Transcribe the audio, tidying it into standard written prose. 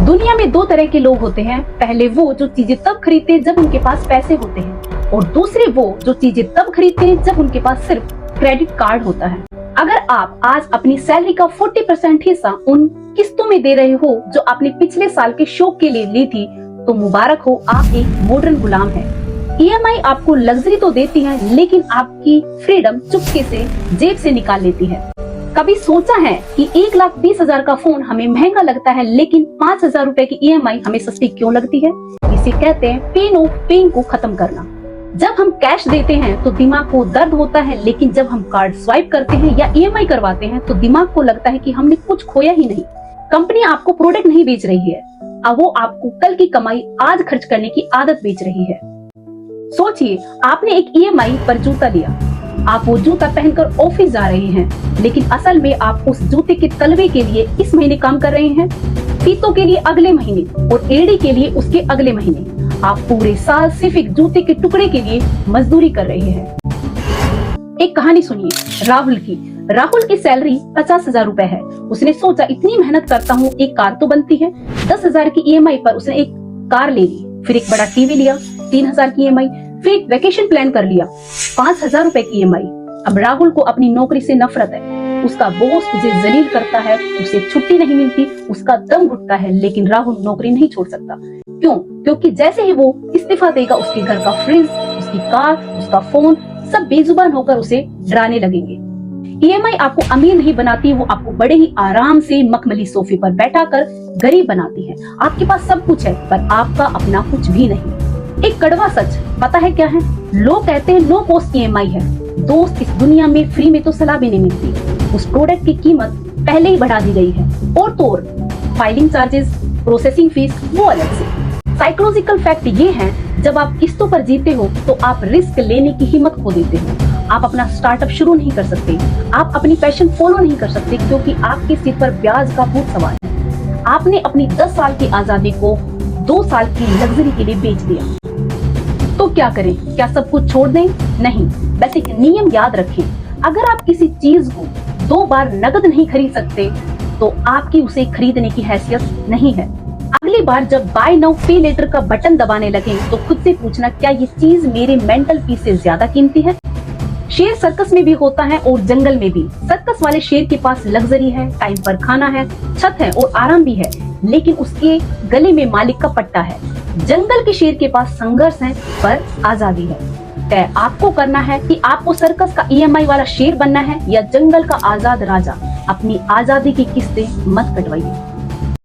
दुनिया में दो तरह के लोग होते हैं। पहले वो जो चीजें तब खरीदते हैं जब उनके पास पैसे होते हैं, और दूसरे वो जो चीजें तब खरीदते हैं जब उनके पास सिर्फ क्रेडिट कार्ड होता है। अगर आप आज अपनी सैलरी का 40% हिस्सा उन किस्तों में दे रहे हो जो आपने पिछले साल के शौक के लिए ली थी, तो मुबारक हो, आप एक मॉडर्न गुलाम हैं। EMI आपको लग्जरी तो देती है, लेकिन आपकी फ्रीडम चुपके से जेब से निकाल लेती है। कभी सोचा है कि 1,20,000 का फोन हमें महंगा लगता है, लेकिन 5,000 रुपए की EMI हमें सस्ती क्यों लगती है? इसे कहते हैं पेन ऑफ पेन को खत्म करना। जब हम कैश देते हैं तो दिमाग को दर्द होता है, लेकिन जब हम कार्ड स्वाइप करते हैं या EMI करवाते हैं तो दिमाग को लगता है कि हमने कुछ खोया ही नहीं। कंपनी आपको प्रोडक्ट नहीं बेच रही है, अब वो आपको कल की कमाई आज खर्च करने की आदत बेच रही है। सोचिए, आपने एक EMI पर जूता लिया, आप वो जूता पहनकर ऑफिस जा रहे हैं, लेकिन असल में आप उस जूते के तलवे के लिए इस महीने काम कर रहे हैं, फीतों के लिए अगले महीने और एड़ी के लिए उसके अगले महीने। आप पूरे साल सिर्फ एक जूते के टुकड़े के लिए मजदूरी कर रहे हैं। एक कहानी सुनिए राहुल की। राहुल की सैलरी 50,000 रुपए है। उसने सोचा इतनी मेहनत करता हूँ, एक कार तो बनती है। 10,000 की EMI पर उसने एक कार ले ली, फिर एक बड़ा टीवी लिया, 3,000 की EMI, फिर एक वेकेशन प्लान कर लिया, 5,000 रुपए की EMI। अब राहुल को अपनी नौकरी से नफरत है। उसका बॉस उसे जलील करता है, उसे छुट्टी नहीं मिलती, उसका दम घुटता है, लेकिन राहुल नौकरी नहीं छोड़ सकता। क्यों? क्योंकि जैसे ही वो इस्तीफा देगा, उसके घर का फ्रिज, उसकी कार, उसका फोन सब बेजुबान होकर उसे डराने लगेंगे। EMI आपको अमीर नहीं बनाती, वो आपको बड़े ही आराम से मखमली सोफे पर बैठाकर गरीब बनाती है। आपके पास सब कुछ है, पर आपका अपना कुछ भी नहीं। एक कड़वा सच पता है क्या है? लोग कहते हैं नो कॉस्ट EMI है। दोस्त, इस दुनिया में फ्री में तो सलाह भी नहीं मिलती। उस प्रोडक्ट की कीमत पहले ही बढ़ा दी गई है, और तो और फाइलिंग चार्जेस, प्रोसेसिंग फीस वो अलग से। साइकोलॉजिकल फैक्ट ये है, जब आप किस्तों पर जीते हो तो आप रिस्क लेने की हिम्मत खो देते हो। आप अपना स्टार्टअप शुरू नहीं कर सकते, आप अपनी पैशन फॉलो नहीं कर सकते, क्योंकि आपके सिर पर ब्याज का भूत सवार है। आपने अपनी 10 साल की आजादी को 2 साल की लग्जरी के लिए बेच दिया। तो क्या करें? क्या सब कुछ छोड़ दें? नहीं, बस एक नियम याद रखें, अगर आप किसी चीज को 2 बार नकद नहीं खरीद सकते तो आपकी उसे खरीदने की हैसियत नहीं है। अगली बार जब बाय नाउ पे लेटर का बटन दबाने लगे तो खुद से पूछना, क्या ये चीज मेरे मेंटल पीस से ज्यादा कीमती है? शेर सर्कस में भी होता है और जंगल में भी। सर्कस वाले शेर के पास लग्जरी है, टाइम पर खाना है, छत है और आराम भी है, लेकिन उसके गले में मालिक का पट्टा है। जंगल के शेर के पास संघर्ष है, पर आजादी है। तय आपको करना है कि आपको सर्कस का EMI वाला शेर बनना है या जंगल का आजाद राजा। अपनी आजादी की किस्तें मत कटवाइए।